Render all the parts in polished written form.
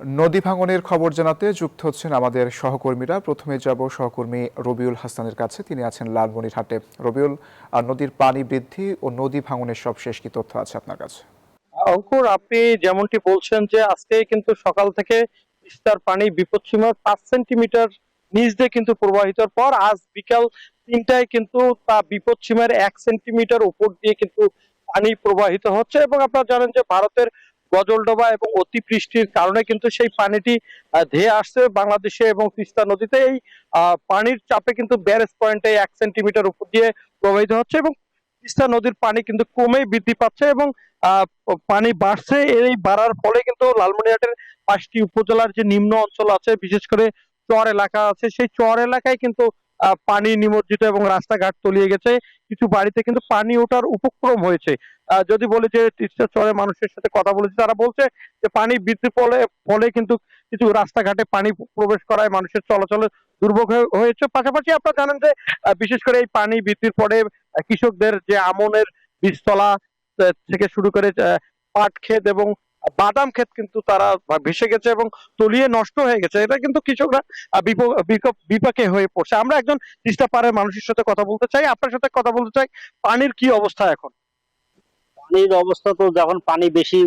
নদী ভাঙনের খবর জানাতে যুক্ত হচ্ছেন আমাদের সহকর্মীরা। প্রথমে যাব সহকর্মী রবিউল হাসানের কাছে, তিনি আছেন লালমনিরহাটে। রবিউল, নদীর পানি বৃদ্ধি ও নদী ভাঙনের সবশেষ কি তথ্য আছে আপনার কাছে? অঙ্কুর, আপনি যেমনটি বলছেন যে আজকে কিন্তু সকাল থেকে তিস্তার পানি বিপদসীমার 5 সেন্টিমিটার নিচ দিয়ে কিন্তু প্রবাহিতর পর আজ বিকাল 3টায় কিন্তু তা বিপদসীমার 1 সেন্টিমিটার উপর দিয়ে কিন্তু পানি প্রবাহিত হচ্ছে। এবং আপনারা জানেন যে ভারতের গজলডোবা এবং অতিবৃষ্টির কারণে কিন্তু সেই পানিটি ধেয়ে আসছে বাংলাদেশে এবং তিস্তা নদীতে। এই পানির চাপে কিন্তু ব্যারেজ পয়েন্টে 1 সেন্টিমিটার উপর দিয়ে প্রবাহিত হচ্ছে এবং তিস্তা নদীর পানি কিন্তু ক্রমেই বৃদ্ধি পাচ্ছে এবং পানি বাড়ছে। এই বাড়ার ফলে কিন্তু লালমনিরহাটের 5টি উপজেলার যে নিম্ন অঞ্চল আছে, বিশেষ করে চর এলাকা আছে, সেই চর এলাকায় কিন্তু পানি নিমজ্জিত এবং রাস্তাঘাট তলিয়ে গেছে। কিছু বাড়িতে কিন্তু পানি ওঠার উপক্রম হয়েছে। যদি বলি যে তিস্তা চরে মানুষের সাথে কথা বলেছি, তারা বলছে যে পানি বৃদ্ধির ফলে ফলে কিন্তু কিছু রাস্তাঘাটে পানি প্রবেশ করায় মানুষের চলাচলে দুর্ভোগ হয়েছে। পাশাপাশি আপনারা জানেন যে বিশেষ করে এই পানি বৃদ্ধির পরে কৃষকদের যে আমনের বীজতলা থেকে শুরু করে পাট ক্ষেত এবং বাদাম ক্ষেত কিন্তু তারা ভেসে গেছে এবং তলিয়ে নষ্ট হয়ে গেছে। এটা কিন্তু কৃষকরা বিপাকে হয়ে পড়ছে। আমরা একজন তিস্তা পাড়ের মানুষের সাথে কথা বলতে চাই, আপনার সাথে কথা বলতে চাই। পানির কি অবস্থা এখন? পানির অবস্থা তো যখন পানি বেশি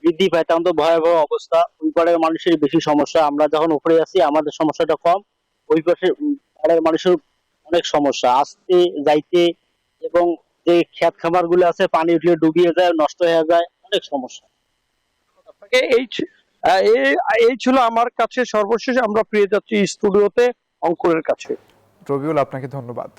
বৃদ্ধি পায় তখন তো ভয়াবহ অবস্থা। ওই পাড়ের মানুষের বেশি সমস্যা, আমরা যখন উপরে আছি আমাদের সমস্যাটা কম। ওই পাশে পাড়ের মানুষের অনেক সমস্যা, আসতে যাইতে এবং যে ক্ষেত খামার গুলো আছে পানি উঠলে ডুবিয়ে যায়, নষ্ট হয়ে যায়, অনেক সমস্যা। আপনাকে এই ছিল আমার কাছে সর্বশেষ। আমরা ফিরে যাচ্ছি স্টুডিওতে অঙ্কুরের কাছে। রবিউল, আপনাকে ধন্যবাদ।